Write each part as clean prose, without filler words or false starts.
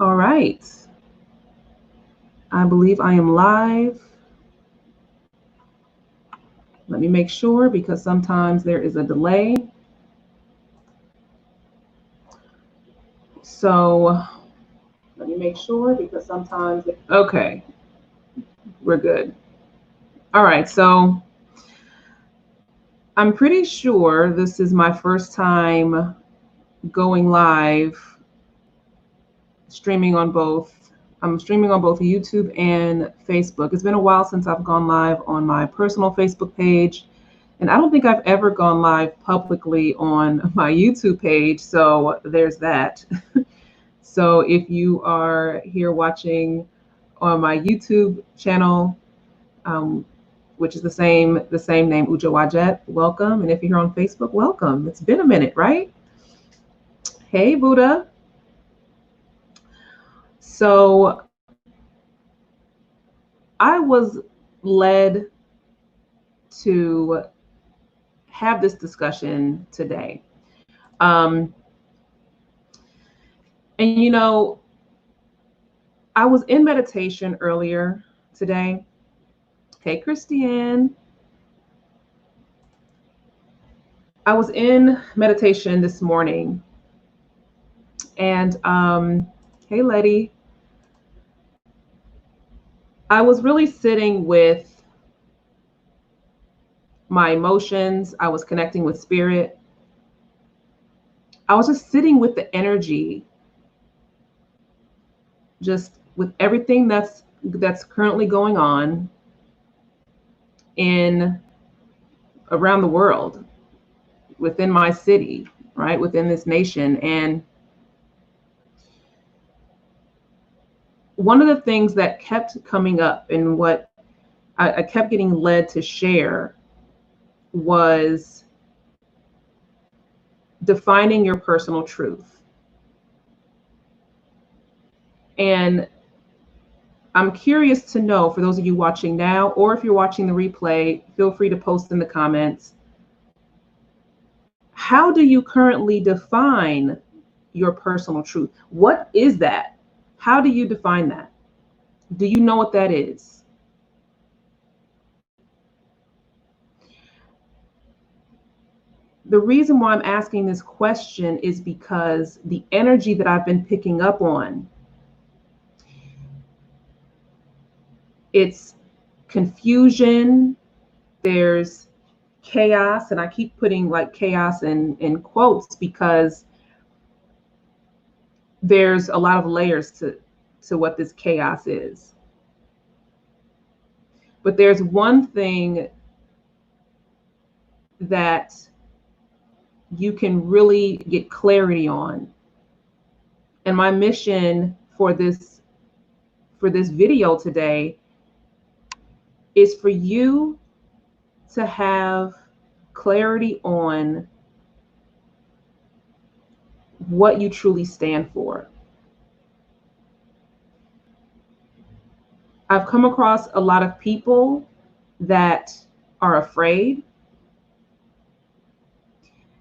All right. I believe I am live. Let me make sure because sometimes there is a delay. So let me make sure because sometimes, okay, we're good. All right. So I'm pretty sure this is my first time going live, streaming on both. I'm streaming on both YouTube and Facebook. It's been a while since I've gone live on my personal Facebook page. And I don't think I've ever gone live publicly on my YouTube page. So there's that. So if you are here watching on my YouTube channel, um, which is the same name, Uja Wajet, welcome. And if you're here on Facebook, welcome. It's been a minute, right? Hey, Buddha. So I was led to have this discussion today. Um, and I was in meditation earlier today. Hey, Christiane. I was in meditation this morning, and hey, Letty. I was really sitting with my emotions. I was connecting with spirit. I was just sitting with the energy, just with everything that's currently going on in around the world, within my city, right, within this nation. And one of the things that kept coming up and what I kept getting led to share was defining your personal truth. And I'm curious to know, for those of you watching now, or if you're watching the replay, feel free to post in the comments. How do you currently define your personal truth? What is that? How do you define that? Do you know what that is? The reason why I'm asking this question is because the energy that I've been picking up on, it's confusion, there's chaos, and I keep putting like chaos in quotes because there's a lot of layers to what this chaos is. But there's one thing that you can really get clarity on. And my mission for this video today is for you to have clarity on what you truly stand for. I've come across a lot of people that are afraid.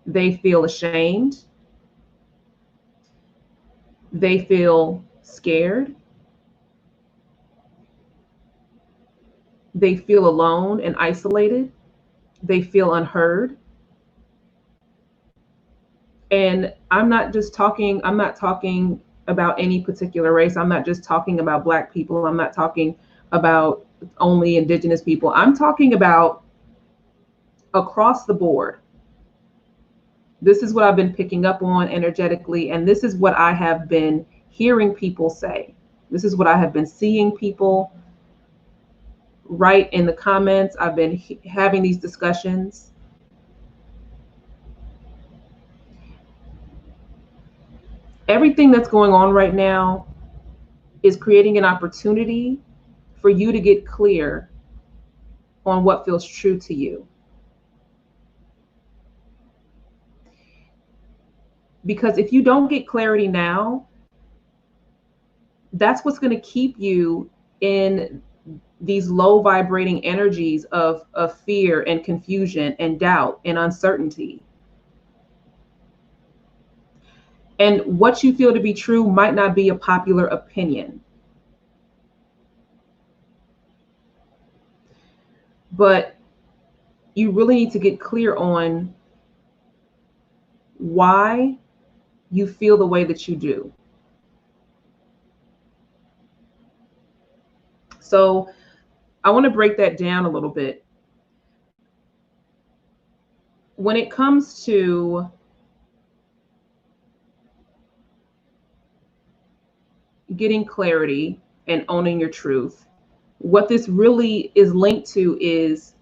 They feel ashamed. They feel scared. They feel alone and isolated. They feel unheard. And I'm not talking about any particular race. I'm not just talking about Black people. I'm not talking about only Indigenous people. I'm talking about across the board. This is what I've been picking up on energetically, and this is what I have been hearing people say. This is what I have been seeing people write in the comments. I've been having these discussions. Everything that's going on right now is creating an opportunity for you to get clear on what feels true to you. Because if you don't get clarity now, that's what's going to keep you in these low vibrating energies of fear and confusion and doubt and uncertainty. And what you feel to be true might not be a popular opinion. But you really need to get clear on why you feel the way that you do. So I want to break that down a little bit. When it comes to getting clarity and owning your truth, what this really is linked to is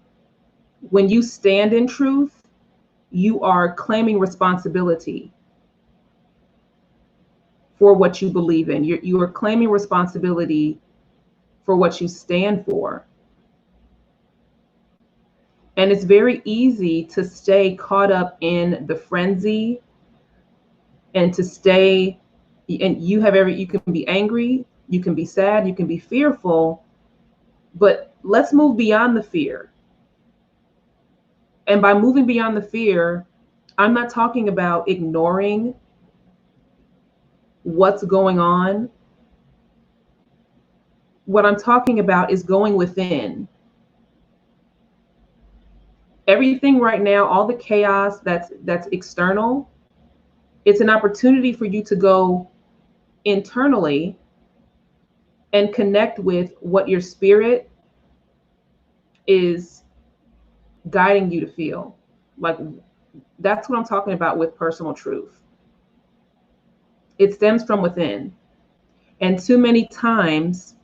when you stand in truth, you are claiming responsibility for what you believe in. You are claiming responsibility for what you stand for. And it's very easy to stay caught up in the frenzy and to stay, and you can be angry, you can be sad, you can be fearful, but let's move beyond the fear. And by moving beyond the fear, I'm not talking about ignoring what's going on. What I'm talking about is going within. Everything right now, all the chaos that's external, it's an opportunity for you to go internally and connect with what your spirit is guiding you to feel. Like, that's what I'm talking about with personal truth. It stems from within. And too many times,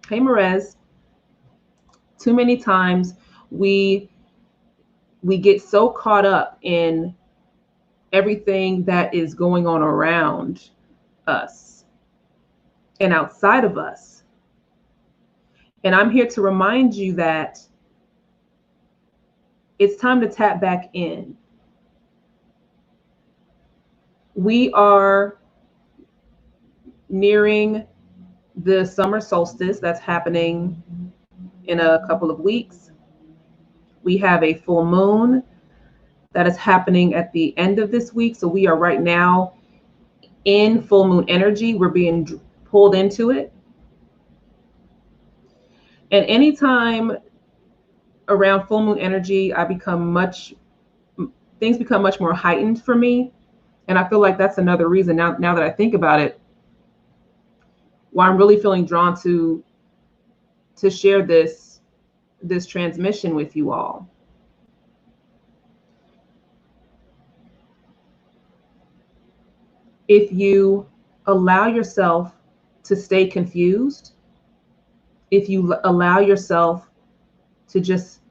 hey Merez, too many times we get so caught up in everything that is going on around us and outside of us. And I'm here to remind you that it's time to tap back in. We are nearing the summer solstice that's happening in a couple of weeks. We have a full moon that is happening at the end of this week. So we are right now in full moon energy. We're being pulled into it. And anytime around full moon energy, things become much more heightened for me. And I feel like that's another reason now that I think about it, why I'm really feeling drawn to share this transmission with you all. If you allow yourself to stay confused, if you allow yourself to just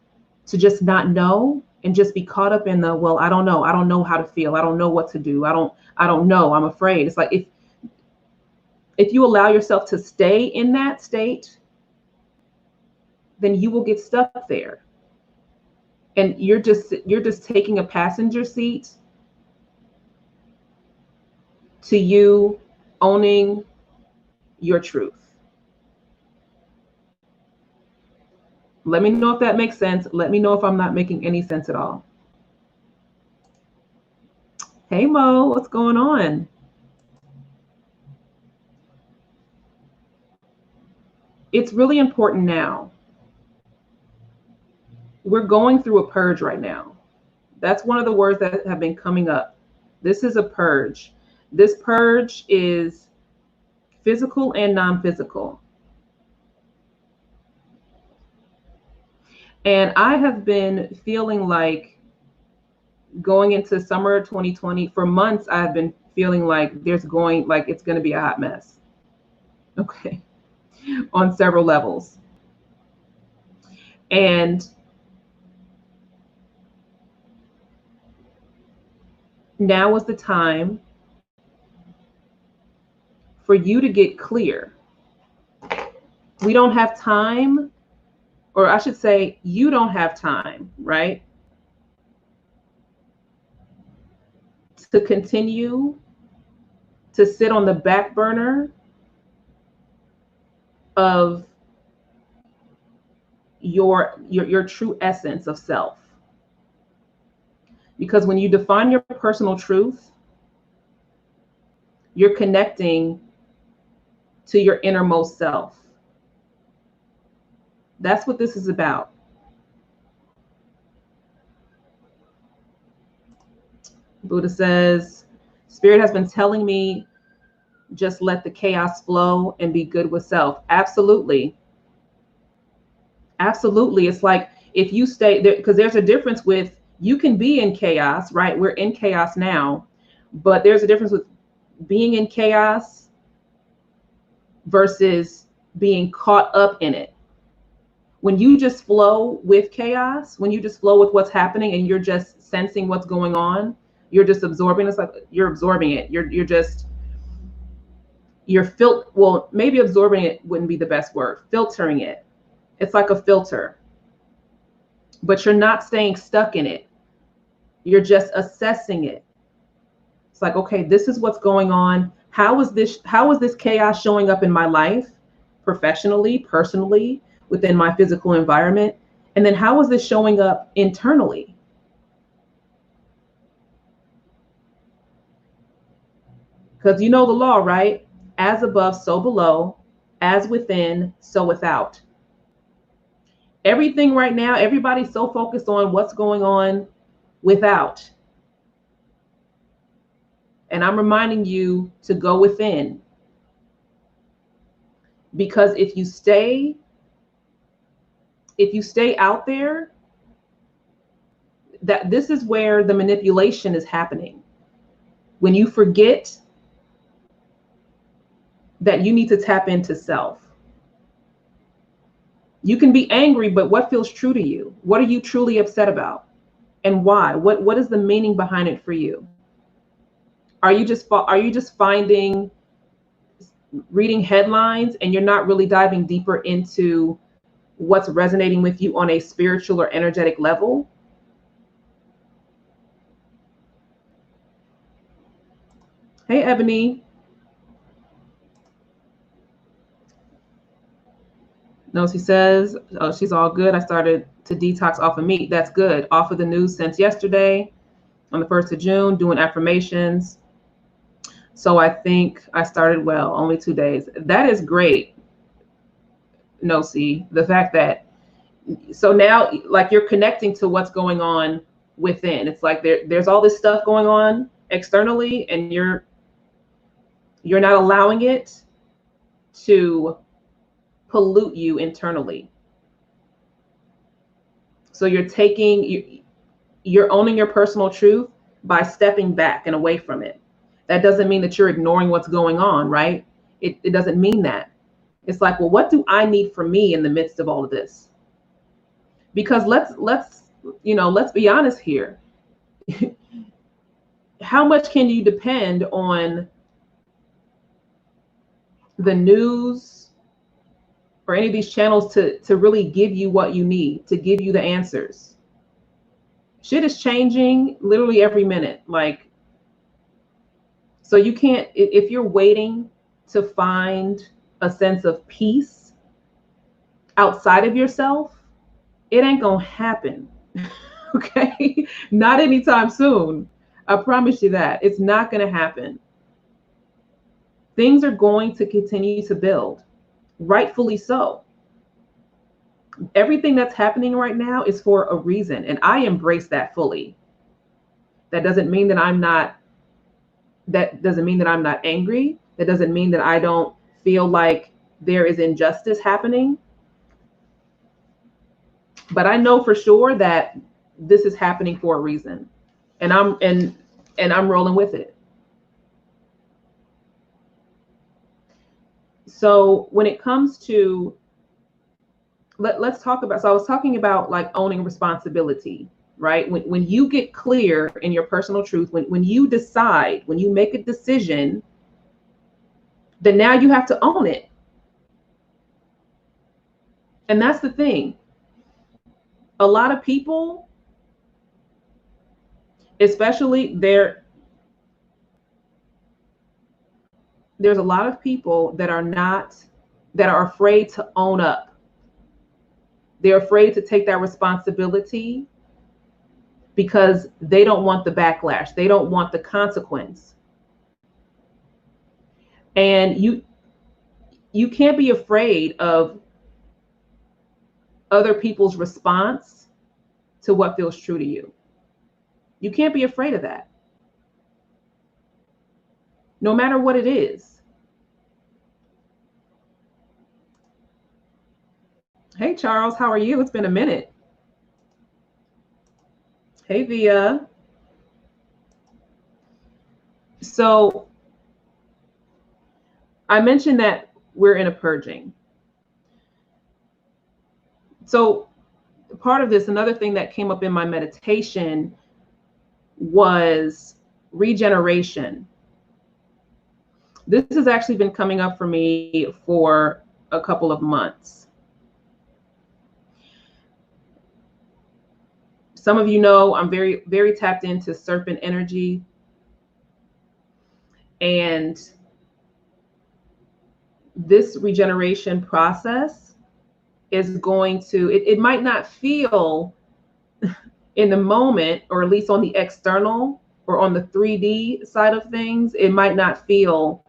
not know and just be caught up in the, well, I don't know how to feel, I don't know what to do, I don't know, I'm afraid. It's like if you allow yourself to stay in that state, then you will get stuck there. And you're just taking a passenger seat to you owning your truth. Let me know if that makes sense. Let me know if I'm not making any sense at all. Hey Mo, what's going on? It's really important now. We're going through a purge right now. That's one of the words that have been coming up. This is a purge. This purge is physical and non-physical. And I have been feeling like going into summer 2020, for months, I've been feeling like it's going to be a hot mess. Okay. On several levels. And now is the time for you to get clear. We don't have time, or I should say, you don't have time, right? To continue to sit on the back burner of your true essence of self. Because when you define your personal truth, You're connecting to your innermost self. That's what this is about. Buddha says, Spirit has been telling me just let the chaos flow and be good with self. Absolutely. Absolutely. It's like if you stay there, because there's a difference with, you can be in chaos, right? We're in chaos now, but there's a difference with being in chaos versus being caught up in it. When you just flow with chaos, when you just flow with what's happening and you're just sensing what's going on, you're just absorbing. It's like you're absorbing it. Well, maybe absorbing it wouldn't be the best word. Filtering it. It's like a filter. But you're not staying stuck in it. You're just assessing it. It's like, okay, this is what's going on. How is this chaos showing up in my life, professionally, personally, within my physical environment? And then how is this showing up internally? Because you know the law, right? As above, so below, as within, so without. Everything right now, everybody's so focused on what's going on without. And I'm reminding you to go within. Because if you stay out there, that this is where the manipulation is happening. When you forget that you need to tap into self. You can be angry, but what feels true to you? What are you truly upset about? And why? What is the meaning behind it for you? Are you just reading headlines and you're not really diving deeper into what's resonating with you on a spiritual or energetic level? Hey, Ebony. No, she says, oh, she's all good. I started to detox off of meat. That's good. Off of the news since yesterday on the 1st of June, doing affirmations. So I think I started well, only 2 days. That is great. No, see, the fact that, so now like you're connecting to what's going on within. It's like there's all this stuff going on externally and you're not allowing it to pollute you internally. So you're owning your personal truth by stepping back and away from it. That doesn't mean that you're ignoring what's going on, right? It doesn't mean that. It's like, well, what do I need for me in the midst of all of this? Because let's be honest here. How much can you depend on the news or any of these channels to really give you what you need, to give you the answers? Shit is changing literally every minute. Like, so you can't, if you're waiting to find a sense of peace outside of yourself, it ain't gonna happen. Okay? Not anytime soon. I promise you that. It's not gonna happen. Things are going to continue to build, rightfully so. Everything that's happening right now is for a reason, and I embrace that fully. That doesn't mean that I'm not angry. That doesn't mean that I don't feel like there is injustice happening. But I know for sure that this is happening for a reason, and I'm rolling with it. So when it comes to, let's talk about, so I was talking about like owning responsibility, right? When you get clear in your personal truth, when you decide, when you make a decision, then now you have to own it. And that's the thing. A lot of people, especially there's a lot of people that are afraid to own up. They're afraid to take that responsibility because they don't want the backlash. They don't want the consequence. And you can't be afraid of other people's response to what feels true to you. You can't be afraid of that, no matter what it is. Hey, Charles, how are you? It's been a minute. Hey, Via. So I mentioned that we're in a purging. So part of this, another thing that came up in my meditation was regeneration. This has actually been coming up for me for a couple of months. Some of you know I'm very, very tapped into serpent energy. And this regeneration process is going to, it might not feel in the moment, or at least on the external or on the 3D side of things, it might feel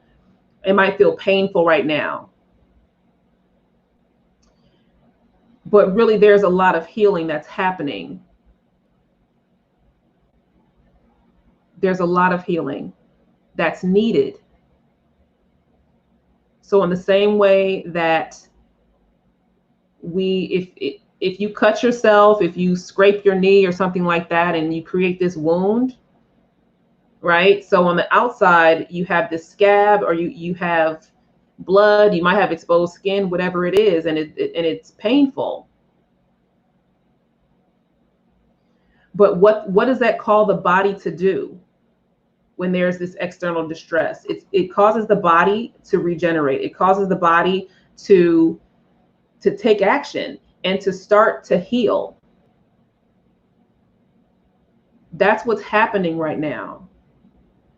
painful right now. But really, there's a lot of healing that's happening. There's a lot of healing that's needed. So in the same way that if you cut yourself, if you scrape your knee or something like that, and you create this wound, right? So on the outside, you have this scab, or you have blood, you might have exposed skin, whatever it is, and it's painful. But what does that call the body to do when there's this external distress? It causes the body to regenerate. It causes the body to take action and to start to heal. That's what's happening right now,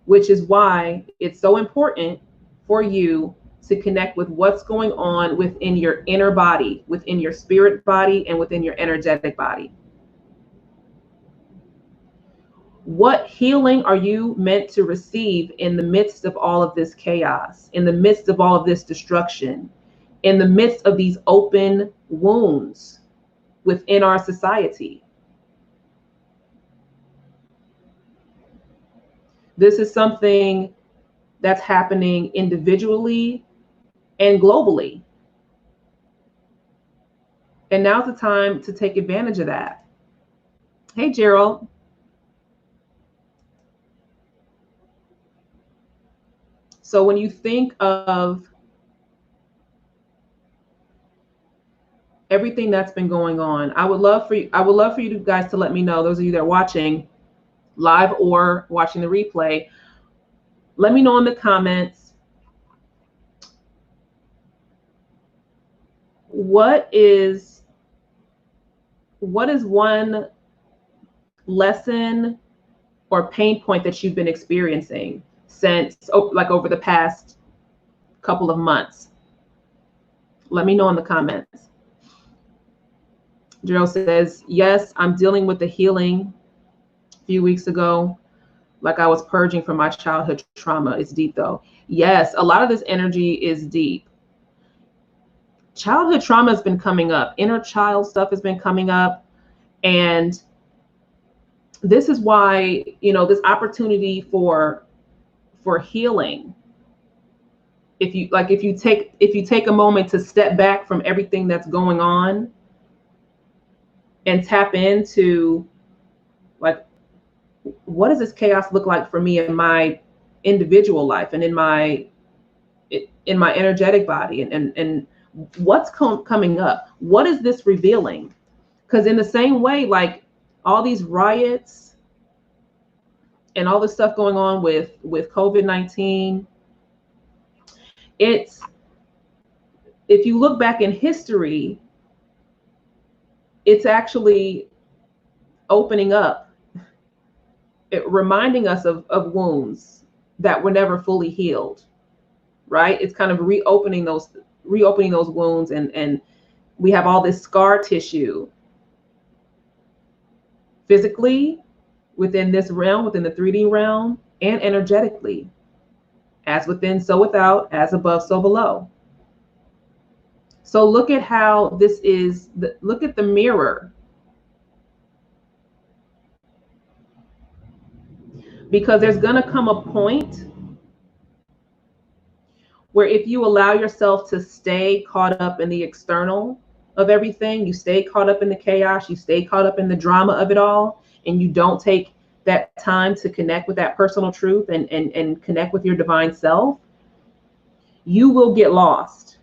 which is why it's so important for you to connect with what's going on within your inner body, within your spirit body, and within your energetic body. What healing are you meant to receive in the midst of all of this chaos, in the midst of all of this destruction, in the midst of these open wounds within our society? This is something that's happening individually and globally. And now's the time to take advantage of that. Hey, Gerald. So when you think of everything that's been going on, I would love for you guys to let me know, those of you that are watching live or watching the replay, let me know in the comments, what is one lesson or pain point that you've been experiencing since, like, over the past couple of months? Let me know in the comments. Gerald says, yes, I'm dealing with the healing a few weeks ago, like I was purging from my childhood trauma. It's deep though. Yes, a lot of this energy is deep. Childhood trauma has been coming up. Inner child stuff has been coming up. And this is why, this opportunity for healing, if you take a moment to step back from everything that's going on and tap into, like, what does this chaos look like for me in my individual life and in my energetic body, and what's coming up? What is this revealing? Because in the same way, like, all these riots and all this stuff going on with COVID-19, if you look back in history, it's actually opening up, reminding us of wounds that were never fully healed, right? It's kind of reopening those wounds, and we have all this scar tissue physically within this realm, within the 3D realm, and energetically. As within, so without, as above, so below. So look at how this is, look at the mirror. Because there's going to come a point where if you allow yourself to stay caught up in the external of everything, you stay caught up in the chaos, you stay caught up in the drama of it all, and you don't take that time to connect with that personal truth and connect with your divine self, you will get lost.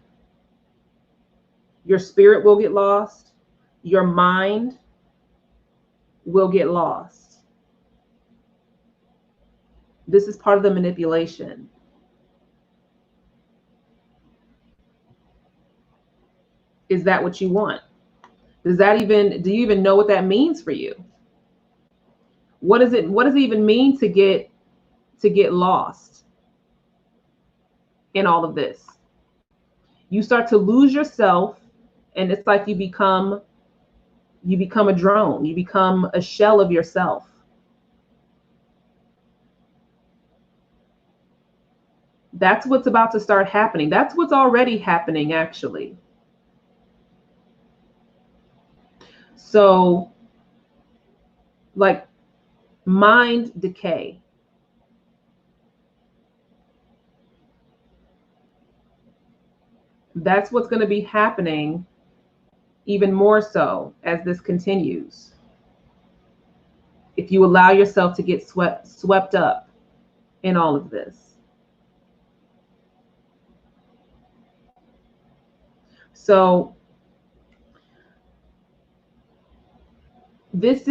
Your spirit will get lost. Your mind will get lost. This is part of the manipulation. Is that what you want? Do you even know what that means for you? What does it even mean to get lost in all of this? You start to lose yourself, and it's like you become a drone. You become a shell of yourself. That's what's about to start happening. That's what's already happening, actually. So, like, mind decay. That's what's going to be happening even more so as this continues. If you allow yourself to get swept up in all of this. So this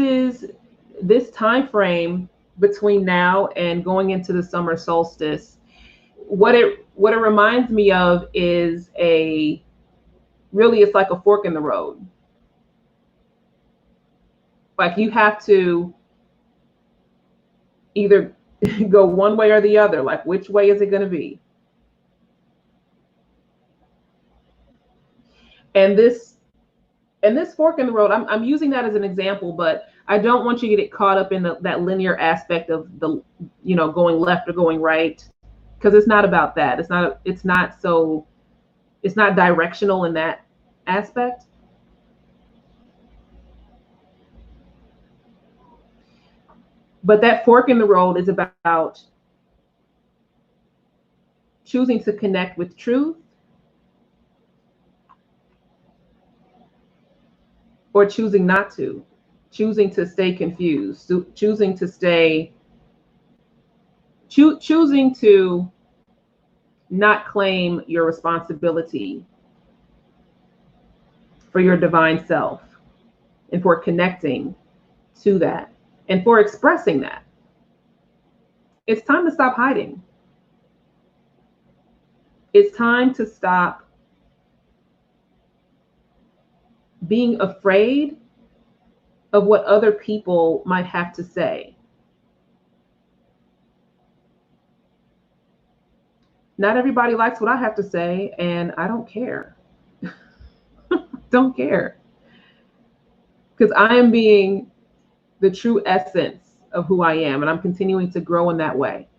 time frame between now and going into the summer solstice, what it reminds me of is it's like a fork in the road. Like you have to either go one way or the other. Like, which way is it going to be? And this fork in the road, I'm using that as an example, but I don't want you to get caught up in that linear aspect of the, going left or going right, because it's not about that. It's not directional in that aspect. But that fork in the road is about choosing to connect with truth or choosing not to, choosing to stay confused, choosing to not claim your responsibility for your divine self and for connecting to that and for expressing that. It's time to stop hiding. It's time to stop being afraid of what other people might have to say. Not everybody likes what I have to say, and I don't care. Don't care. Because I am being the true essence of who I am, and I'm continuing to grow in that way.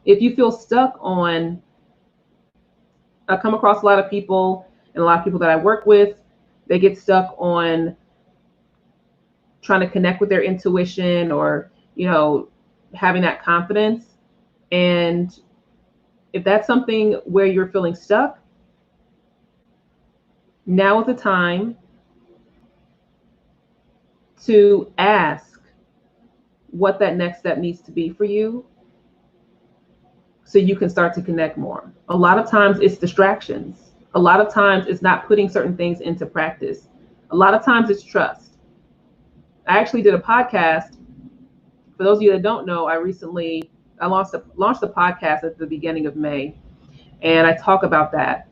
If you feel stuck on, I come across a lot of people, and a lot of people that I work with, they get stuck on trying to connect with their intuition or, having that confidence. And if that's something where you're feeling stuck, now is the time to ask what that next step needs to be for you so you can start to connect more. A lot of times it's distractions. A lot of times it's not putting certain things into practice. A lot of times it's trust. I actually did a podcast. For those of you that don't know, I launched a podcast at the beginning of May, and I talk about that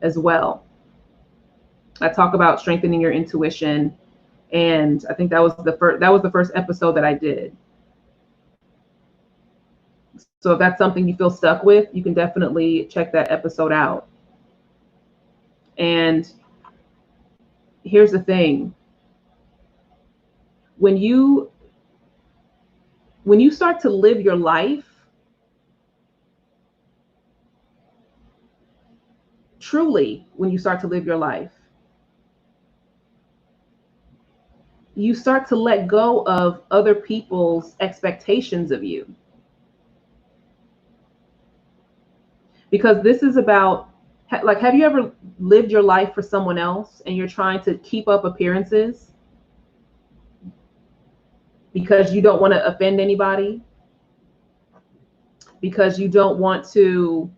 as well. I talk about strengthening your intuition, and I think that was the first episode that I did. So if that's something you feel stuck with, you can definitely check that episode out. And here's the thing. When you when you start to live your life, truly, when you start to live your life, you start to let go of other people's expectations of you. Because this is about, like, have you ever lived your life for someone else and you're trying to keep up appearances because you don't want to offend anybody? Because you don't want to,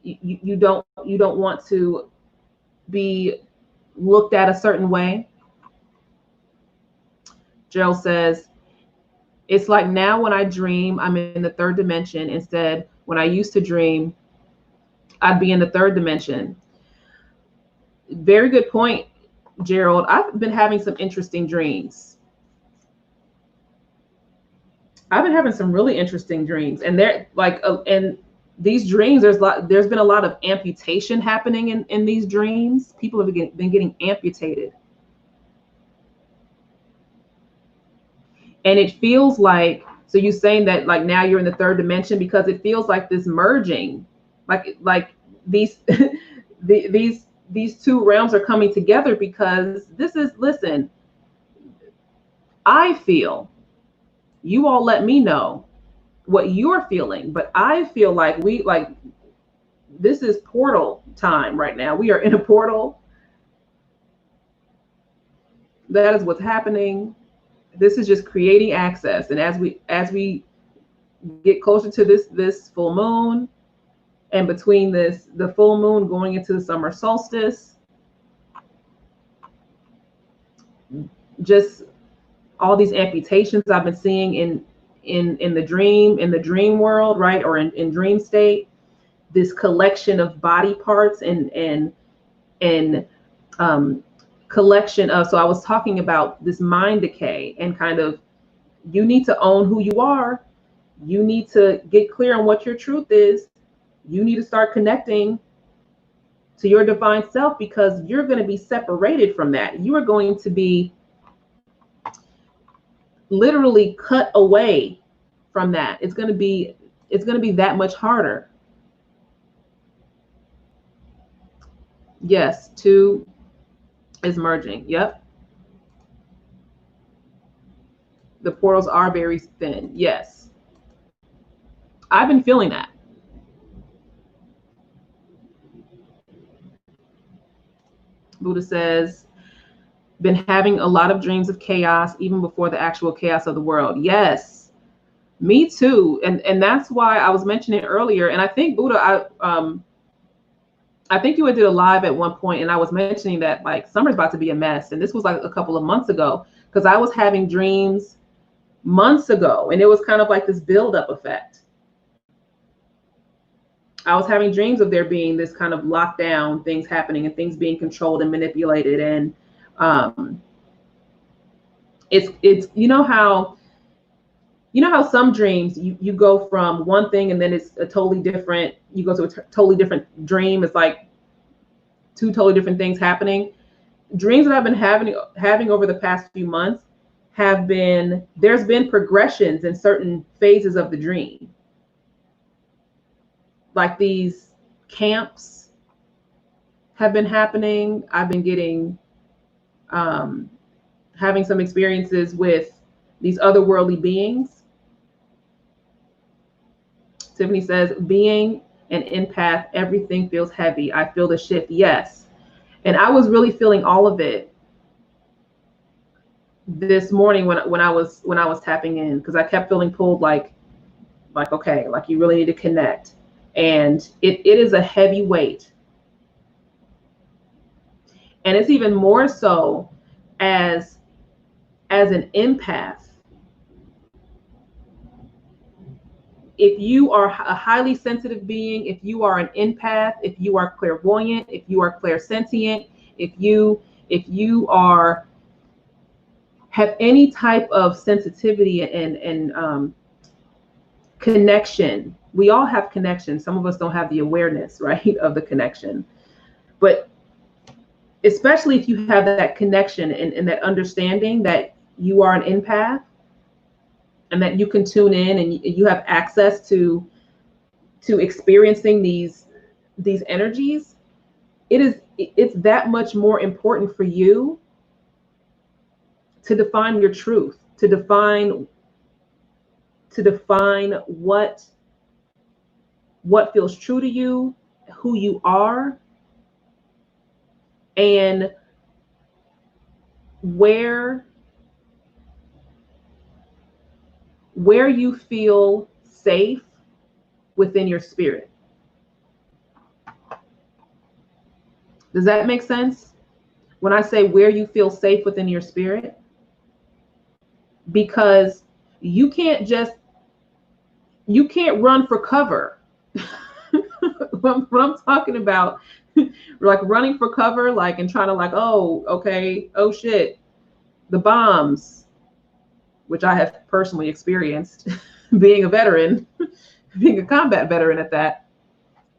you don't want to be looked at a certain way? Gerald says, it's like now when I dream, I'm in the third dimension. Instead, when I used to dream, I'd be in the third dimension. Very good point, Gerald. I've been having some interesting dreams. I've been having some really interesting dreams, and they're like, and these dreams, there's been a lot of amputation happening in these dreams. People have been getting amputated. And it feels like, so you're saying that like now you're in the third dimension, because it feels like this merging, like these these two realms are coming together, because this is, listen, I feel, you all let me know what you're feeling, but I feel like this is portal time right now. We are in a portal. That is what's happening. This is just creating access. And as we get closer to this full moon, and between the full moon going into the summer solstice, just all these amputations I've been seeing in the dream world, right? Or in dream state, this collection of body parts and collection of, so I was talking about this mind decay, and kind of, you need to own who you are. You need to get clear on what your truth is. You need to start connecting to your divine self, because you're going to be separated from that. You are going to be literally cut away from that. It's going to be that much harder. Yes, two is merging. Yep. The portals are very thin. Yes. I've been feeling that. Buddha says, been having a lot of dreams of chaos even before the actual chaos of the world. Yes, me too. And that's why I was mentioning earlier. And I think, Buddha, I think you did a live at one point, and I was mentioning that like summer's about to be a mess. And this was like a couple of months ago, because I was having dreams months ago, and it was kind of like this buildup effect. I was having dreams of there being this kind of lockdown, things happening and things being controlled and manipulated. And it's you know how some dreams you go from one thing and then it's a totally different, you go to a totally different dream. It's like two totally different things happening. Dreams that I've been having over the past few months there's been progressions in certain phases of the dream. Like these camps have been happening. I've been getting having some experiences with these otherworldly beings. Tiffany says, being an empath, everything feels heavy. I feel the shift. Yes. And I was really feeling all of it this morning when I was tapping in, because I kept feeling pulled like okay, like you really need to connect. And it is a heavy weight. And it's even more so as an empath. If you are a highly sensitive being, if you are an empath, if you are clairvoyant, if you are clairsentient, if you have any type of sensitivity and connection, we all have connection. Some of us don't have the awareness, right, of the connection. But especially if you have that connection and that understanding that you are an empath, and that you can tune in and you have access to experiencing these energies, it's that much more important for you to define your truth, to define what feels true to you, who you are, and where you feel safe within your spirit. Does that make sense? When I say where you feel safe within your spirit, because you can't run for cover. What I'm talking about, like running for cover, like, and trying to, like, oh, okay, oh shit, the bombs, which I have personally experienced being a veteran, being a combat veteran at that,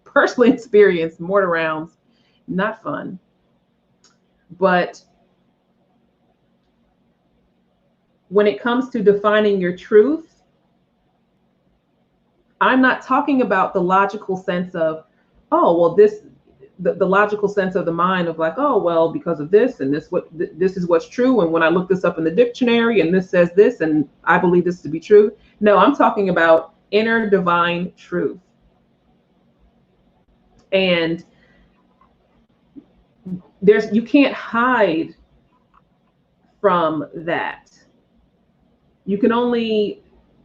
personally experienced mortar rounds, not fun. But when it comes to defining your truth, I'm not talking about the logical sense of, oh, well, the logical sense of the mind of, like, oh, well, because of this and this, this is what's true. And when I look this up in the dictionary and this says this, and I believe this to be true. No, I'm talking about inner divine truth. And you can't hide from that. You can only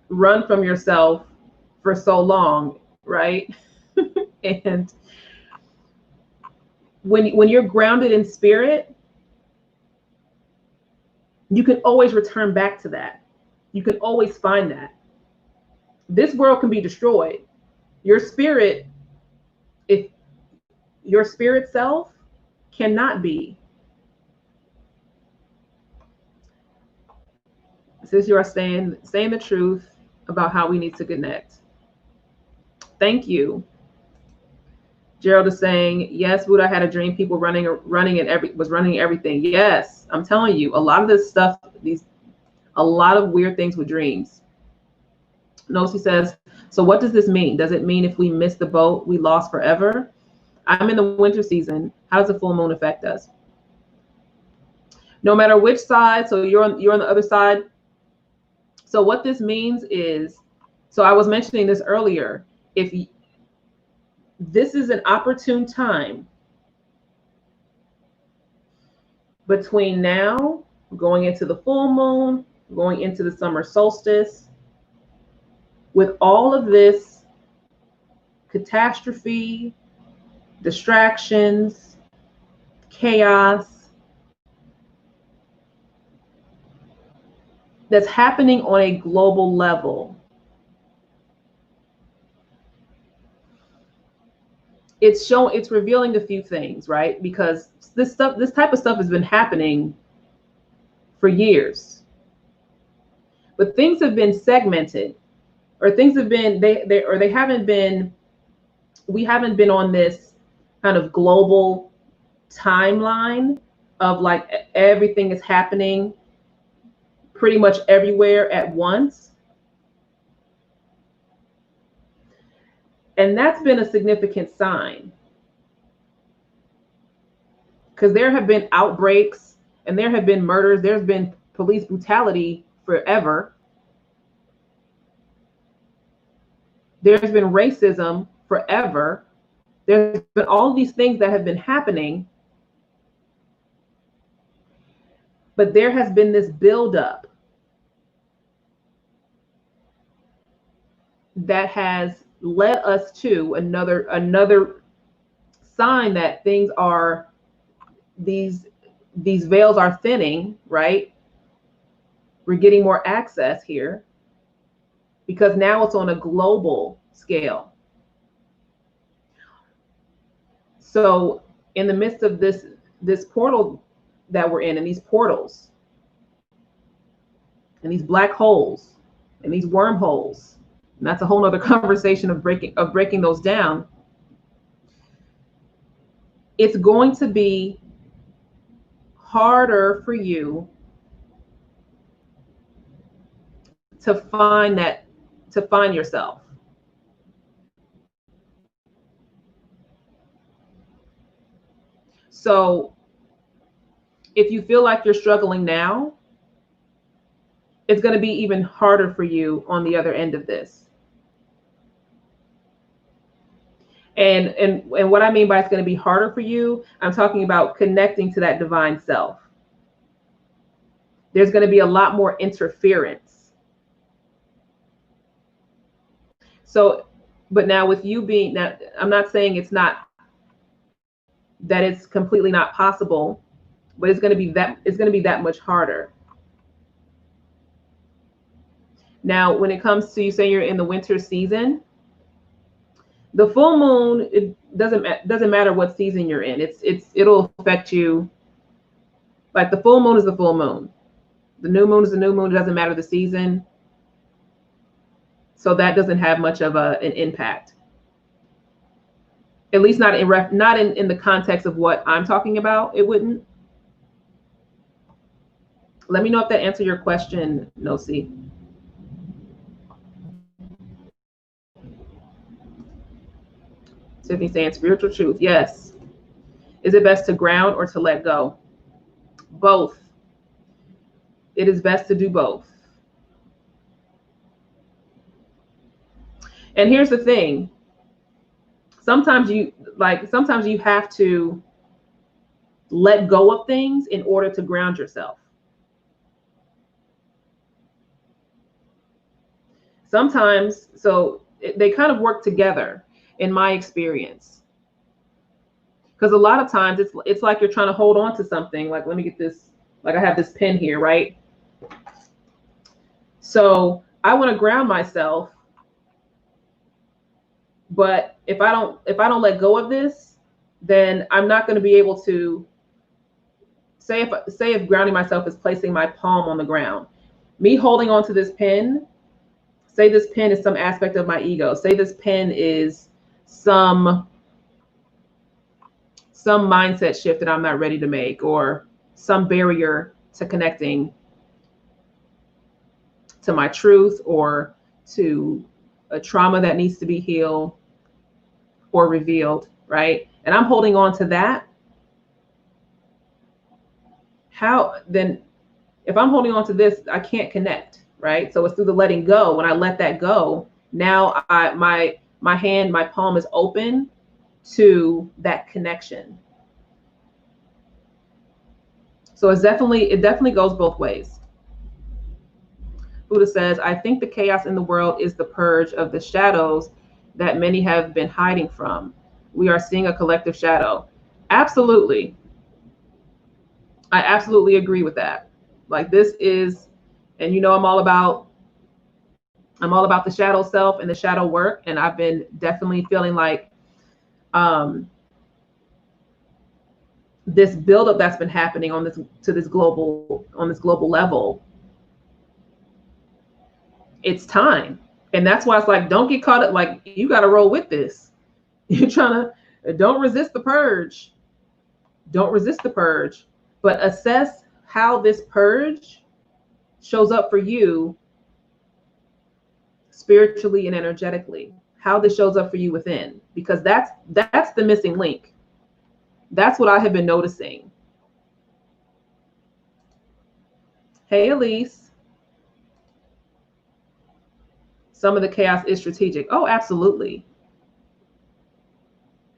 run from yourself for so long, right? And when you're grounded in spirit, you can always return back to that. You can always find that. This world can be destroyed. Your spirit, if your spirit self, cannot be. Since you are saying the truth about how we need to connect. Thank you. Gerald is saying, yes, Buddha had a dream. People was running everything. Yes, I'm telling you, a lot of this stuff, a lot of weird things with dreams. Nosi says, so what does this mean? Does it mean if we miss the boat, we lost forever? I'm in the winter season. How does the full moon affect us? No matter which side, so you're on the other side. So what this means is, so I was mentioning this earlier, this is an opportune time between now, going into the full moon, going into the summer solstice, with all of this catastrophe, distractions, chaos that's happening on a global level. It's revealing a few things, right? Because this type of stuff has been happening for years, but things have been segmented, or things have been they haven't been. We haven't been on this kind of global timeline of, like, everything is happening pretty much everywhere at once. And that's been a significant sign, because there have been outbreaks and there have been murders. There's been police brutality forever. There's been racism forever. There's been all these things that have been happening. But there has been this buildup that has led us to another sign that things are, these veils are thinning, right? We're getting more access here because now it's on a global scale. So in the midst of this portal that we're in, and these portals and these black holes and these wormholes, and that's a whole nother conversation of breaking those down. It's going to be harder for you to find yourself. So if you feel like you're struggling now, it's going to be even harder for you on the other end of this. And what I mean by it's going to be harder for you, I'm talking about connecting to that divine self. There's going to be a lot more interference. So, but now with you being, now I'm not saying it's not, that it's completely not possible, but it's going to be that much harder. Now, when it comes to, you say you're in the winter season, the full moon, it doesn't matter what season you're in. It'll affect you. Like the full moon is the full moon. The new moon is the new moon. It doesn't matter the season. So that doesn't have much of an impact. At least not in the context of what I'm talking about. It wouldn't. Let me know if that answered your question, Nosi. Tiffany saying spiritual truth. Yes. Is it best to ground or to let go? Both. It is best to do both. And here's the thing. Sometimes you have to let go of things in order to ground yourself. Sometimes, so they kind of work together in my experience. Because a lot of times it's like you're trying to hold on to something. Like, let me get this, like I have this pen here, right? So I want to ground myself, but if I don't let go of this, then I'm not going to be able to say if grounding myself is placing my palm on the ground. Me holding on to this pen, say this pen is some aspect of my ego. Say this pen is some mindset shift that I'm not ready to make, or some barrier to connecting to my truth, or to a trauma that needs to be healed or revealed, right? And I'm holding on to that. How then, if I'm holding on to this, I can't connect, right? So it's through the letting go. When I let that go, now my hand, my palm is open to that connection. So it definitely goes both ways. Buddha says, I think the chaos in the world is the purge of the shadows that many have been hiding from. We are seeing a collective shadow. Absolutely. I absolutely agree with that. Like, this is, and I'm all about the shadow self and the shadow work. And I've been definitely feeling like this buildup that's been happening on this global level. It's time. And that's why it's like, don't get caught up. Like, you got to roll with this. You're trying to, don't resist the purge. Don't resist the purge, but assess how this purge shows up for you spiritually and energetically, how this shows up for you within, because that's the missing link. That's what I have been noticing. Hey, Elise. Some of the chaos is strategic. Oh, absolutely.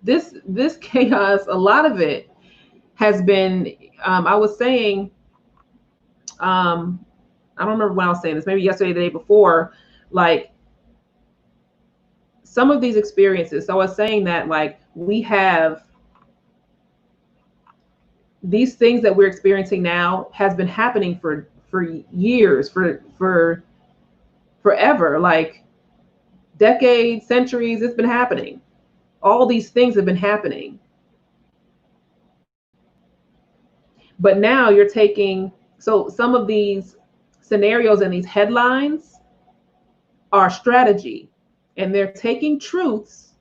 This chaos, a lot of it has been, I was saying, I don't remember when I was saying this, maybe yesterday, the day before, like some of these experiences. So I was saying that, like, we have these things that we're experiencing now has been happening for years, for forever, like decades, centuries. It's been happening. All these things have been happening. But now you're taking, so some of these scenarios and these headlines are strategy, and they're taking truths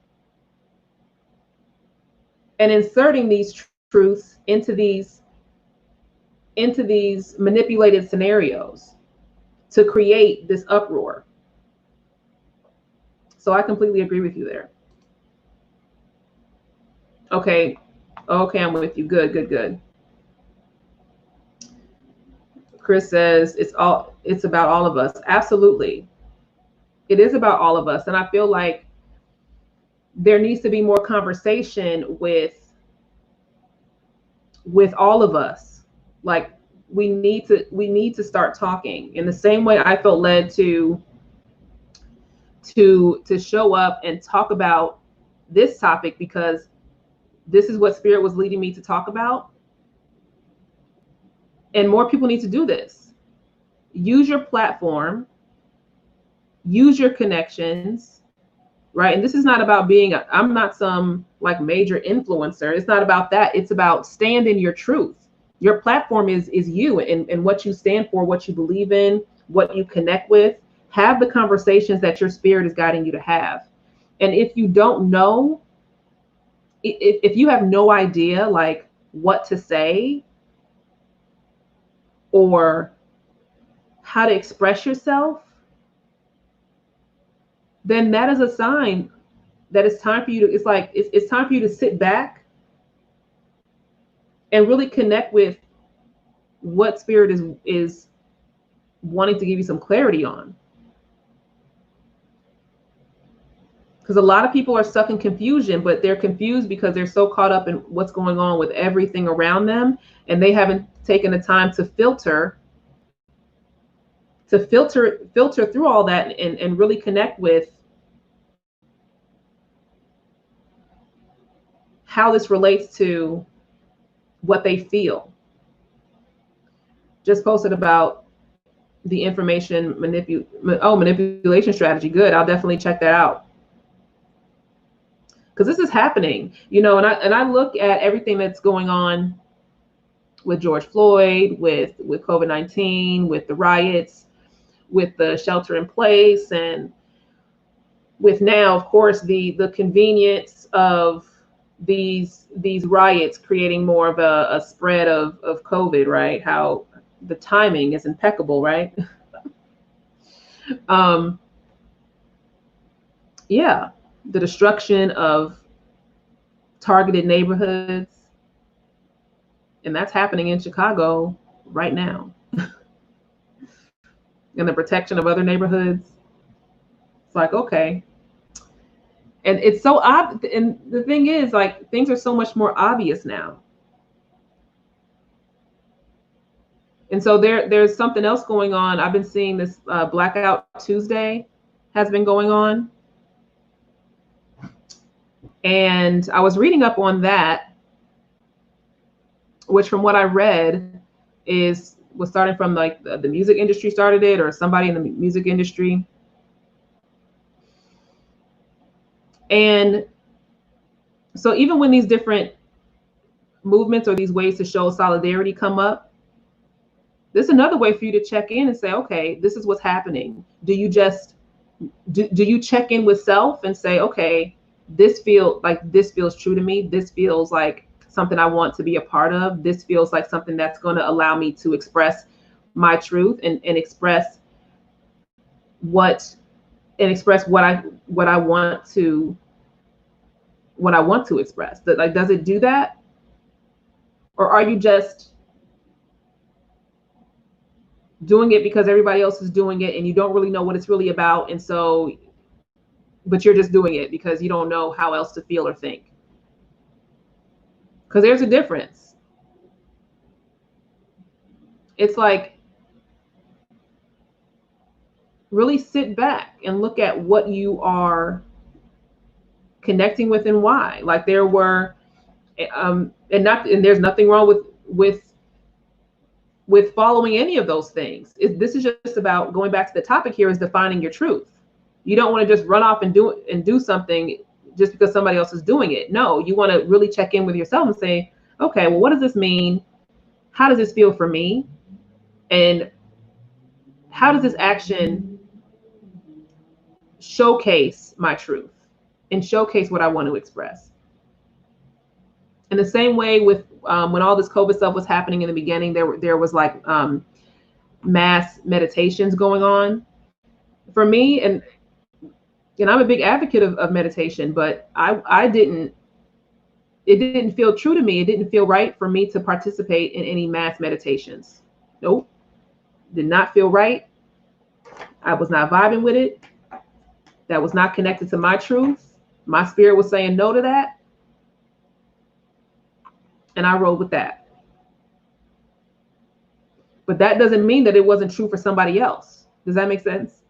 and inserting these truths into these manipulated scenarios. to create this uproar. So I completely agree with you there. Okay. Okay, I'm with you. Good, good, good. Chris says it's about all of us. Absolutely. It is about all of us. And I feel like there needs to be more conversation with all of us. Like we need to start talking in the same way I felt led to show up and talk about this topic, because this is what Spirit was leading me to talk about. And more people need to do this. Use your platform, use your connections, right? And this is not about I'm not some like major influencer. It's not about that. It's about stand in your truth. Your platform is you and what you stand for, what you believe in, what you connect with. Have the conversations that your spirit is guiding you to have. And if you don't know, if you have no idea like what to say or how to express yourself, then that is a sign that it's time for you to, it's time for you to sit back and really connect with what Spirit is wanting to give you some clarity on. Because a lot of people are stuck in confusion, but they're confused because they're so caught up in what's going on with everything around them, and they haven't taken the time to filter through all that and really connect with how this relates to what they feel. Just posted about the information manipulation strategy. Good. I'll definitely check that out. Because this is happening, and I look at everything that's going on with George Floyd, with COVID-19, with the riots, with the shelter in place, and with now, of course, the convenience of these riots creating more of a spread of COVID, right? How the timing is impeccable, right? Yeah. The destruction of targeted neighborhoods, and that's happening in Chicago right now. And the protection of other neighborhoods. It's like, okay. And it's so obvious. And the thing is, like, things are so much more obvious now. And so there's something else going on. I've been seeing this Blackout Tuesday has been going on. And I was reading up on that, which from what I read was starting from like the music industry started it, or somebody in the music industry. And so even when these different movements or these ways to show solidarity come up, this is another way for you to check in and say, okay, this is what's happening. Do you just do you check in with self and say, okay, this feels true to me. This feels like something I want to be a part of. This feels like something that's going to allow me to express my truth and express what I want to express. Like, does it do that? Or are you just doing it because everybody else is doing it and you don't really know what it's really about, and so but you're just doing it because you don't know how else to feel or think? Because there's a difference. It's like, really sit back and look at what you are connecting with and why. Like, there were and there's nothing wrong with following any of those things. This is just about, going back to the topic here, is defining your truth. You don't want to just run off and do something just because somebody else is doing it. No, you want to really check in with yourself and say, okay, well, what does this mean? How does this feel for me? And how does this action showcase my truth and showcase what I want to express? In the same way with when all this COVID stuff was happening in the beginning, there was like mass meditations going on. For me, and I'm a big advocate of meditation, but it didn't feel true to me. It didn't feel right for me to participate in any mass meditations. Nope. Did not feel right. I was not vibing with it. That was not connected to my truth. My spirit was saying no to that. And I rolled with that. But that doesn't mean that it wasn't true for somebody else. Does that make sense?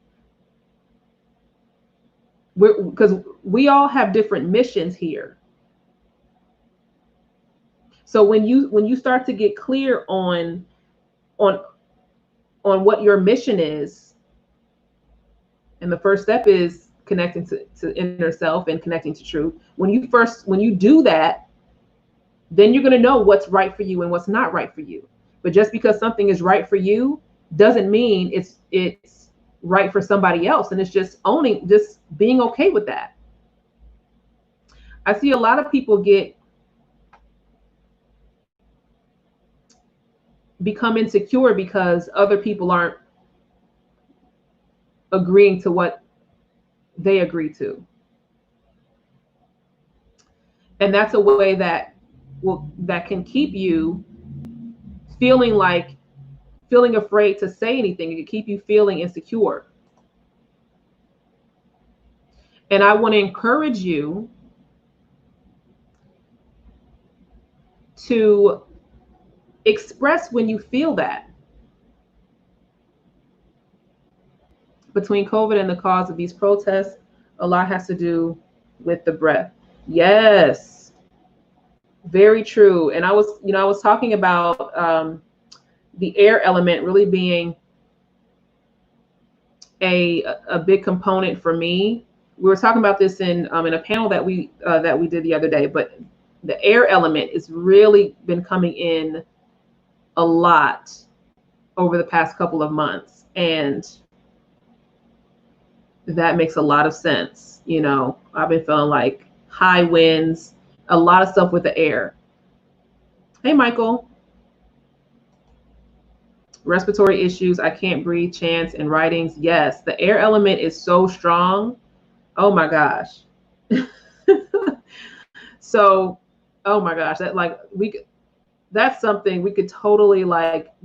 Because we all have different missions here. So when you start to get clear on what your mission is, and the first step is connecting to inner self and connecting to truth. When you do that, then you're going to know what's right for you and what's not right for you. But just because something is right for you doesn't mean it's right for somebody else. And it's just being okay with that. I see a lot of people become insecure because other people aren't agreeing to what they agree to. And that's a way that can keep you feeling afraid to say anything. It can keep you feeling insecure. And I want to encourage you to express when you feel that. Between COVID and the cause of these protests, a lot has to do with the breath. Yes, very true. And I was talking about the air element really being a big component for me. We were talking about this in a panel that we did the other day, but the air element has really been coming in a lot over the past couple of months, and that makes a lot of sense. I've been feeling like high winds, a lot of stuff with the air. Hey, Michael. Respiratory issues, I can't breathe, chants and writings. Yes, the air element is so strong. Oh my gosh. So, oh my gosh, that's something we could totally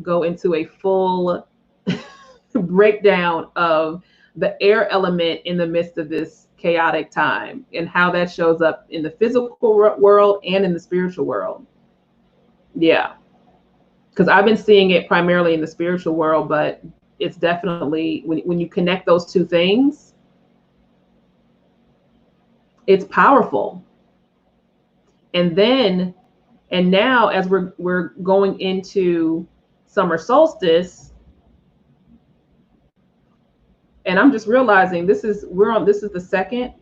go into a full breakdown of the air element in the midst of this chaotic time and how that shows up in the physical world and in the spiritual world. Yeah. Because I've been seeing it primarily in the spiritual world, but it's definitely when you connect those two things, it's powerful. And now as we're going into summer solstice, and I'm just realizing this is the second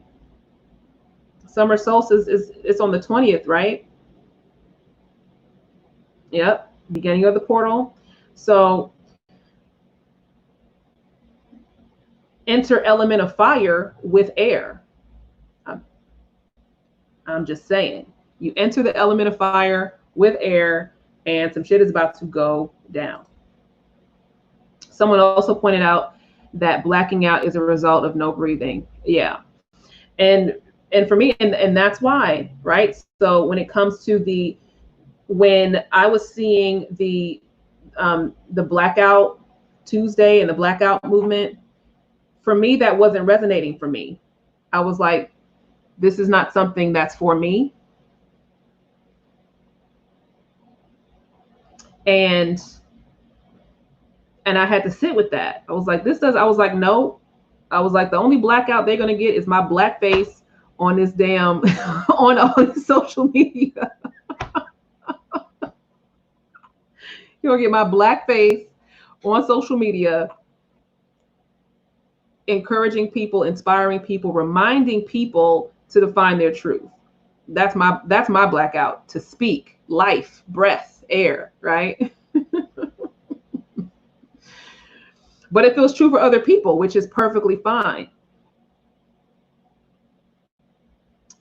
summer solstice it's on the 20th, right? Yep, beginning of the portal. So enter element of fire with air. I'm just saying, you enter the element of fire with air and some shit is about to go down. Someone also pointed out that blacking out is a result of no breathing. Yeah. And for me, and that's why, right? So when it comes to when I was seeing the blackout Tuesday and the blackout movement, for me, that wasn't resonating for me. I was like, this is not something that's for me. And I had to sit with that. I was like, no. I was like, the only blackout they're going to get is my black face on this damn, on social media. You're going to get my black face on social media, encouraging people, inspiring people, reminding people to define their truth. That's my blackout, to speak life, breath, air, right? But it feels true for other people, which is perfectly fine.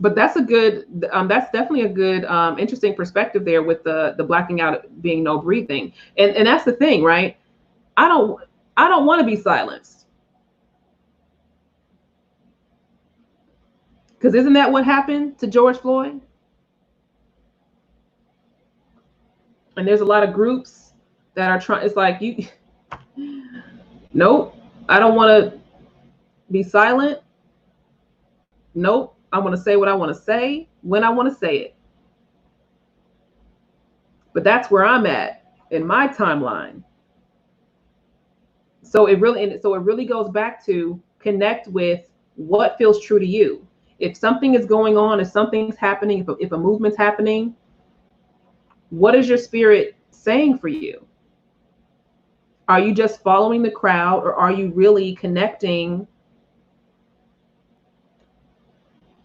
But that's definitely a good, interesting perspective there with the blacking out being no breathing. And that's the thing, right? I don't want to be silenced. Because isn't that what happened to George Floyd? And there's a lot of groups that are trying, it's like, you, nope, I don't want to be silent. Nope, I want to say what I want to say when I want to say it. But that's where I'm at in my timeline. So it really goes back to connect with what feels true to you. If something is going on, if something's happening, if a movement's happening, what is your spirit saying for you? Are you just following the crowd, or are you really connecting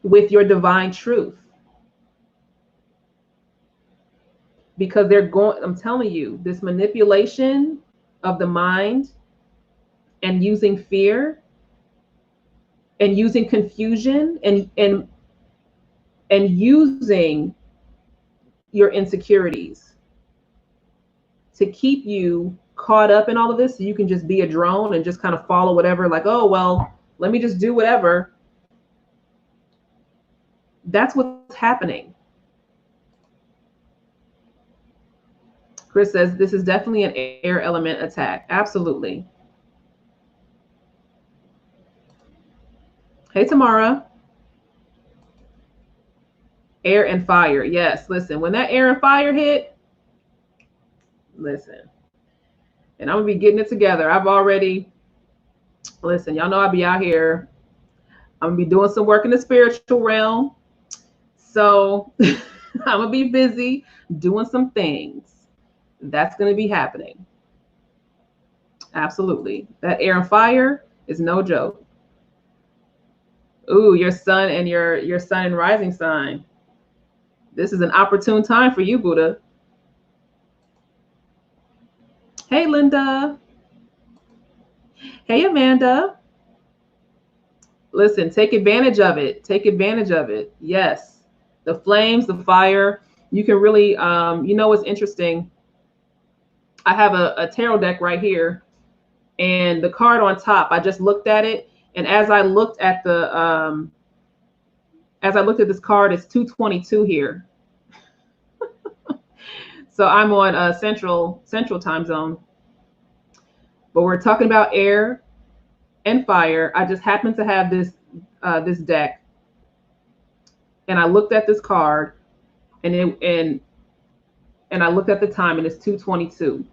with your divine truth? Because I'm telling you, this manipulation of the mind and using fear and using confusion and using your insecurities to keep you caught up in all of this, so you can just be a drone and just kind of follow whatever, like, oh, well, let me just do whatever. That's what's happening. Chris says this is definitely an air element attack. Absolutely. Hey, Tamara. Air and fire. Yes, listen, when that air and fire hit, listen, and I'm gonna be getting it together. I've already, listen, y'all know I'll be out here. I'm gonna be doing some work in the spiritual realm. So I'm gonna be busy doing some things. That's gonna be happening. Absolutely. That air and fire is no joke. Ooh, your sun and your sun and rising sign. This is an opportune time for you, Buddha. Hey, Linda. Hey, Amanda. Listen, take advantage of it. Take advantage of it. Yes. The flames, the fire. You can really, you know what's interesting? I have a tarot deck right here. And the card on top, I just looked at it. And as I looked at this card, it's 2:22 here. So I'm on central time zone. But we're talking about air and fire. I just happened to have this deck, and I looked at this card, and I looked at the time, and it's 2:22.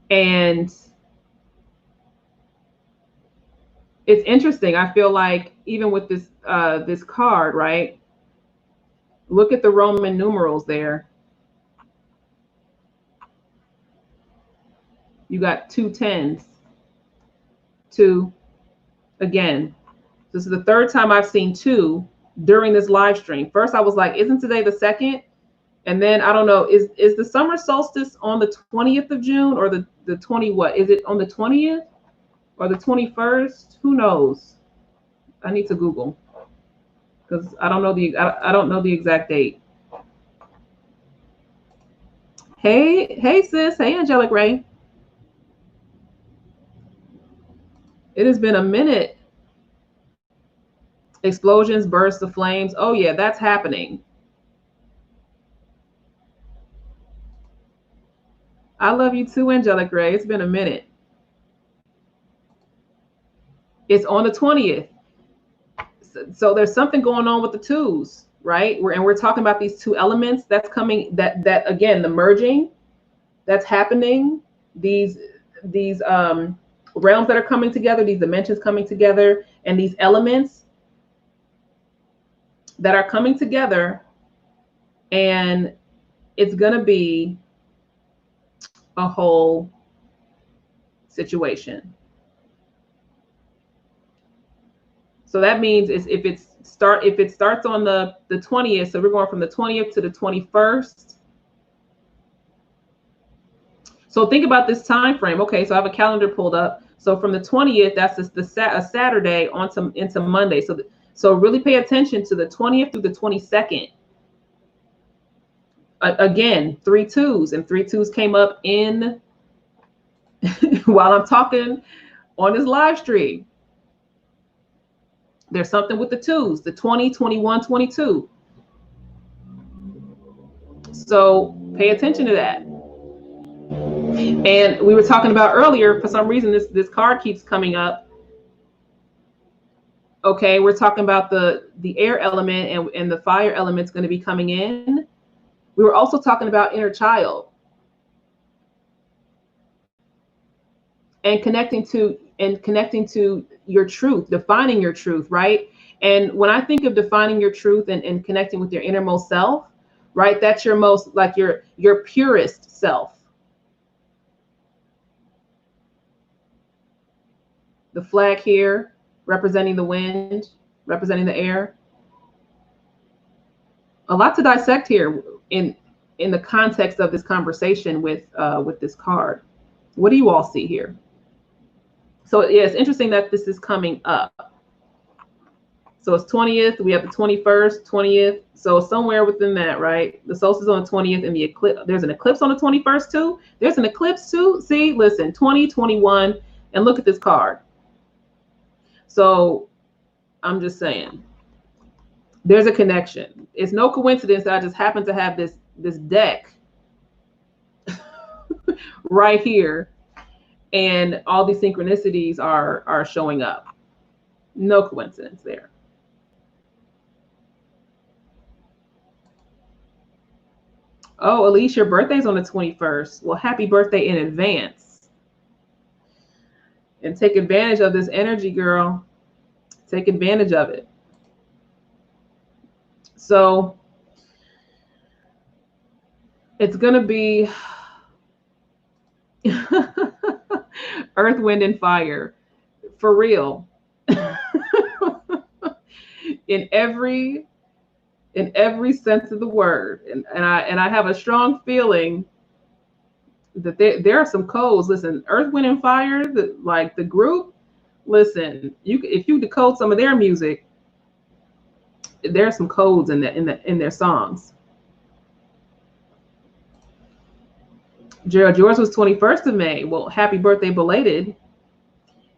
And it's interesting. I feel like even with this card, right? Look at the Roman numerals there. You got 2 10s. 2 again. This is the third time I've seen 2 during this live stream. First, I was like, isn't today the 2nd? And then I don't know, is the summer solstice on the 20th of June or the 20 what? Is it on the 20th or the 21st? Who knows? I need to Google, because I don't know the exact date. Hey sis. Hey, Angelic Ray. It has been a minute. Explosions, bursts of flames. Oh yeah, that's happening. I love you too, Angelic Ray. It's been a minute. It's on the 20th. So there's something going on with the 2s, right? We're talking about these 2 elements that's coming, that again, the merging that's happening, these realms that are coming together, these dimensions coming together, and these elements that are coming together, and it's going to be a whole situation. So that means if it starts on the 20th, so we're going from the 20th to the 21st. So think about this time frame. Okay, so I have a calendar pulled up. So from the 20th, that's a Saturday into Monday. So really pay attention to the 20th through the 22nd Again, 3 2s, and 3 2s came up in while I'm talking on this live stream. There's something with the 2s, the 20, 21, 22. So pay attention to that. And we were talking about earlier, for some reason, this card keeps coming up. Okay, we're talking about the air element and the fire element's going to be coming in. We were also talking about inner child and connecting to your truth, defining your truth, right? And when I think of defining your truth and connecting with your innermost self, right, that's your most, like your purest self. The flag here representing the wind, representing the air. A lot to dissect here in the context of this conversation with this card. What do you all see here? So yeah, it's interesting that this is coming up. So it's 20th, we have the 21st, 20th. So somewhere within that, right? The solstice on the 20th, and the eclipse, there's an eclipse on the 21st too. There's an eclipse too. See, listen, 2021, and look at this card. So I'm just saying, there's a connection. It's no coincidence that I just happen to have this deck right here, and all these synchronicities are showing up. No coincidence there. Oh, Elise, your birthday's on the 21st. Well, happy birthday in advance. And take advantage of this energy, girl. Take advantage of it. So it's going to be Earth, Wind, and Fire. For real. in every sense of the word. And I have a strong feeling that there are some codes. Listen, Earth, Wind, and Fire, the group, listen, if you decode some of their music, there are some codes in their songs. Gerald, yours was 21st of May. Well, happy birthday belated.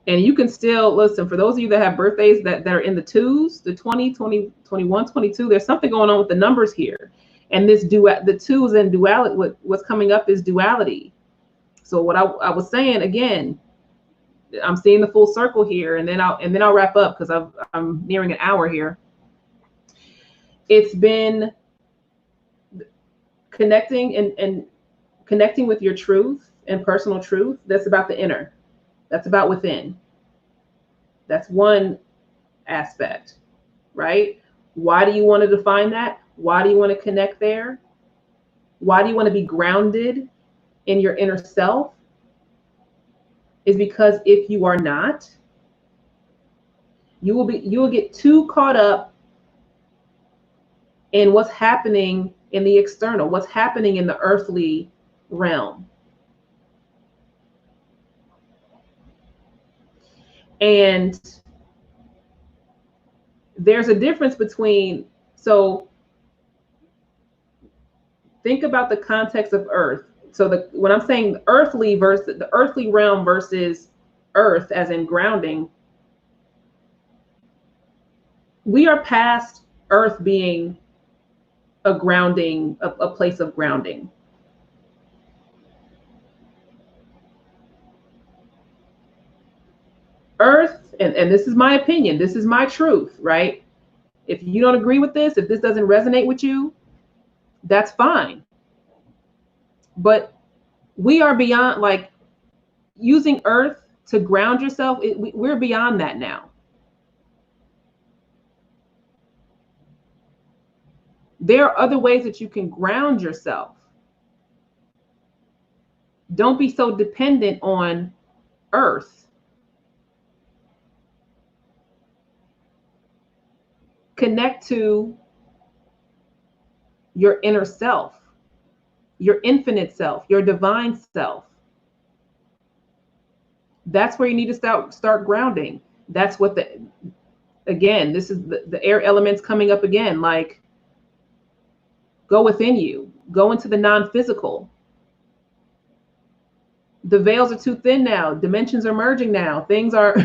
And you can still listen, for those of you that have birthdays that are in the 2s, the 20, 20, 21, 22, there's something going on with the numbers here. And the 2s and duality, what's coming up is duality. So what I was saying, again, I'm seeing the full circle here, and then I'll wrap up because I'm nearing an hour here. It's been connecting and connecting with your truth and personal truth. That's about the inner. That's about within. That's one aspect, right? Why do you want to define that? Why do you want to connect there? Why do you want to be grounded in your inner self? Is because if you are not, you will get too caught up in what's happening in the external, what's happening in the earthly realm. And there's a difference between, so think about the context of earth. So when I'm saying earthly versus the earthly realm versus earth as in grounding, we are past earth being a grounding, a place of grounding. Earth, and this is my opinion, this is my truth, right? If you don't agree with this, if this doesn't resonate with you, that's fine. But we are beyond, like, using earth to ground yourself. We're beyond that now. There are other ways that you can ground yourself. Don't be so dependent on earth. Connect to your inner self, your infinite self, your divine self. That's where you need to start grounding. That's what again, this is the air elements coming up again. Like, Go within you. Go into the non-physical. The veils are too thin now. Dimensions are merging now. Things are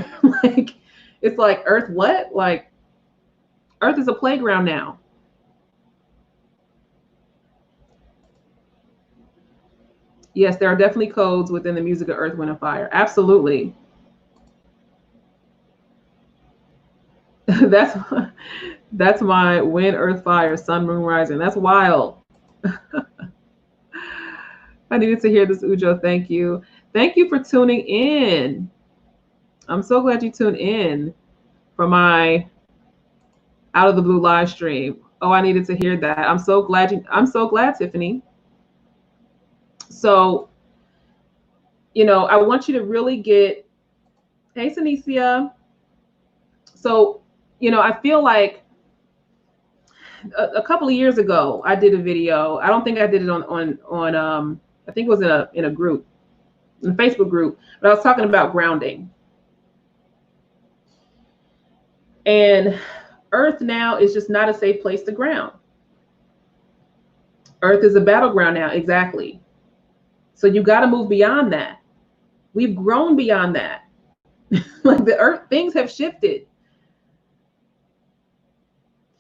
like, it's like Earth, what? Like, Earth is a playground now. Yes, there are definitely codes within the music of Earth, Wind, and Fire. Absolutely. that's my Wind, Earth, Fire, Sun, Moon, Rising. That's wild. I needed to hear this, Ujo. Thank you. Thank you for tuning in. I'm so glad you tuned in for my Out of the Blue live stream. Oh, I needed to hear that. I'm so glad, Tiffany. So, I want you to really get, hey, Sanicia. So, I feel like a couple of years ago, I did a video. I don't think I did it on I think it was in a group, in a Facebook group, but I was talking about grounding. And Earth now is just not a safe place to ground. Earth is a battleground now, exactly. So you got to move beyond that. We've grown beyond that. Like the Earth, things have shifted.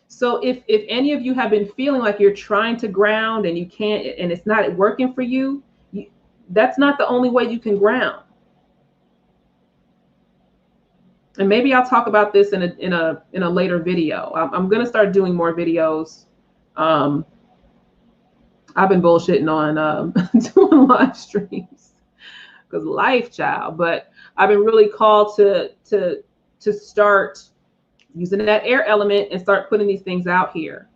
So if any of you have been feeling like you're trying to ground and you can't, and it's not working for you, that's not the only way you can ground. And maybe I'll talk about this in a later video. I'm going to start doing more videos. I've been bullshitting on doing live streams because life, child. But I've been really called to start using that air element and start putting these things out here.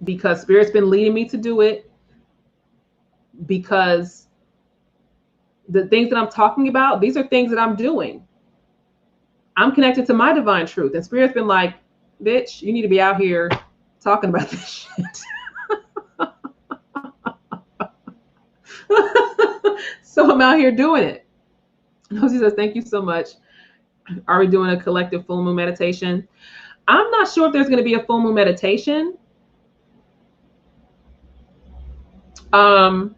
Because Spirit's been leading me to do it. Because the things that I'm talking about, these are things that I'm doing. I'm connected to my divine truth. And Spirit's been like, bitch, you need to be out here talking about this shit. So I'm out here doing it. Nosy says, thank you so much. Are we doing a collective full moon meditation? I'm not sure if there's going to be a full moon meditation. I'm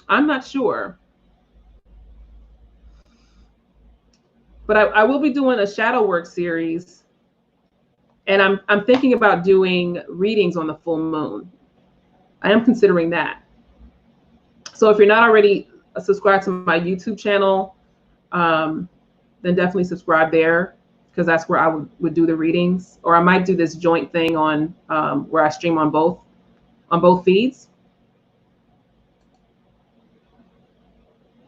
not sure. But I will be doing a shadow work series. And I'm thinking about doing readings on the full moon. I am considering that. So if you're not already subscribed to my YouTube channel, then definitely subscribe there, because that's where I would do the readings. Or I might do this joint thing on where I stream on both feeds.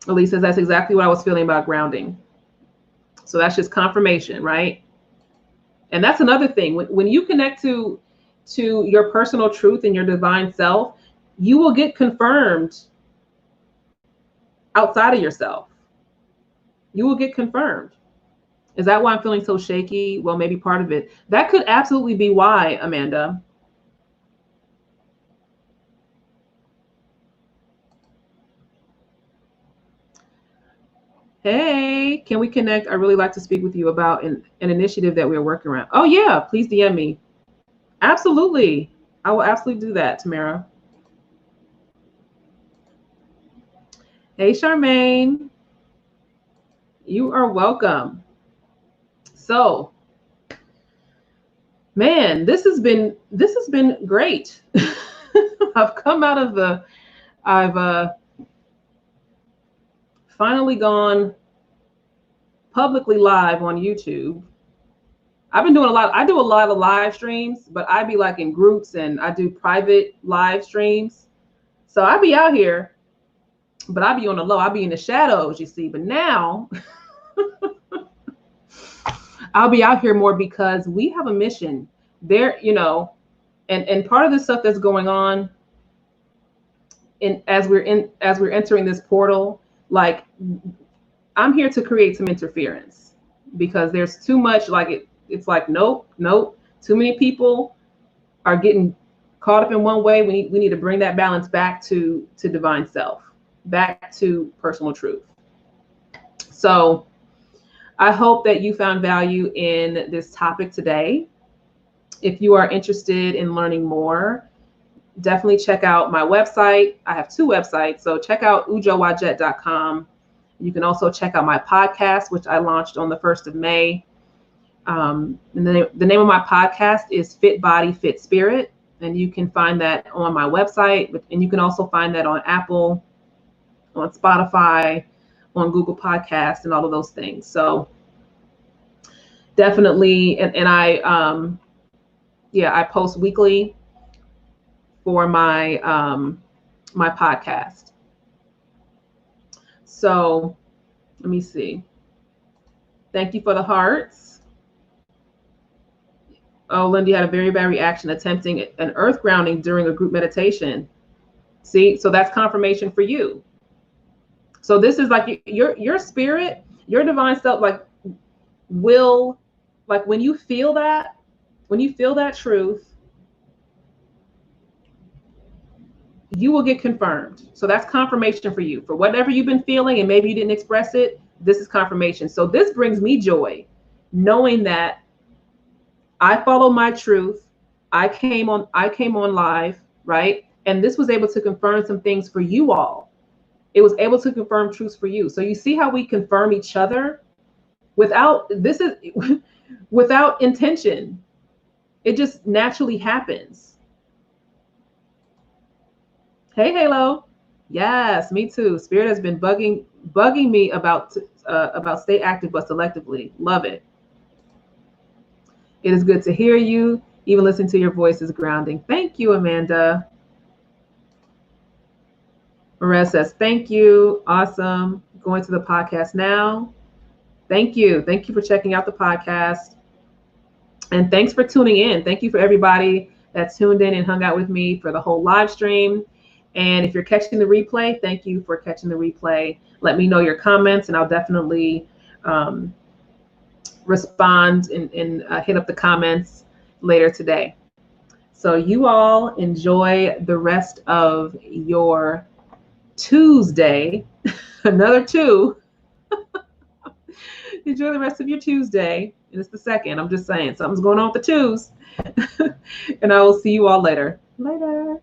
Elise says that's exactly what I was feeling about grounding. So that's just confirmation, right? And that's another thing. When you connect to your personal truth and your divine self, you will get confirmed outside of yourself. You will get confirmed. Is that why I'm feeling so shaky? Well, maybe part of it. That could absolutely be why, Amanda. Hey, can we connect? I really like to speak with you about an initiative that we're working around. Oh yeah, please DM me. Absolutely. I will absolutely do that, Tamara. Hey, Charmaine. You are welcome. So, man, this has been great. I've come out of I've finally gone publicly live on YouTube. I've been doing I do a lot of live streams, but I be like in groups and I do private live streams. So I be out here, but I be on the low. I be in the shadows, you see. But now I'll be out here more because we have a mission there, and part of the stuff that's going on as we're entering this portal, like I'm here to create some interference because there's too much, like it's like, nope. Too many people are getting caught up in one way. We need to bring that balance back to divine self, back to personal truth. So I hope that you found value in this topic today. If you are interested in learning more, definitely check out my website. I have two websites, so check out ujowajet.com. You can also check out my podcast, which I launched on the 1st of May. And the name of my podcast is Fit Body, Fit Spirit. And you can find that on my website. And you can also find that on Apple, on Spotify, on Google Podcasts, and all of those things. So definitely, and I post weekly for my my podcast. So let me see. Thank you for the hearts. Oh, Lindy had a very bad reaction attempting an earth grounding during a group meditation. See, so that's confirmation for you. So this is like your spirit, your divine self, like will, like when you feel that truth, you will get confirmed. So that's confirmation for you. For whatever you've been feeling and maybe you didn't express it, this is confirmation. So this brings me joy, knowing that I follow my truth. I came on live, right? And this was able to confirm some things for you all. It was able to confirm truths for you. So you see how we confirm each other without intention. It just naturally happens. Hey, Halo. Yes, me too. Spirit has been bugging me about stay active but selectively. Love it. It is good to hear you. Even listening to your voice is grounding. Thank you, Amanda. Maria says, thank you. Awesome. Going to the podcast now. Thank you. Thank you for checking out the podcast. And thanks for tuning in. Thank you for everybody that tuned in and hung out with me for the whole live stream. And if you're catching the replay, thank you for catching the replay. Let me know your comments and I'll definitely respond and hit up the comments later today. So you all enjoy the rest of your Tuesday. Another two. Enjoy the rest of your Tuesday. And it's the second. I'm just saying something's going on with the twos. And I will see you all later. Later.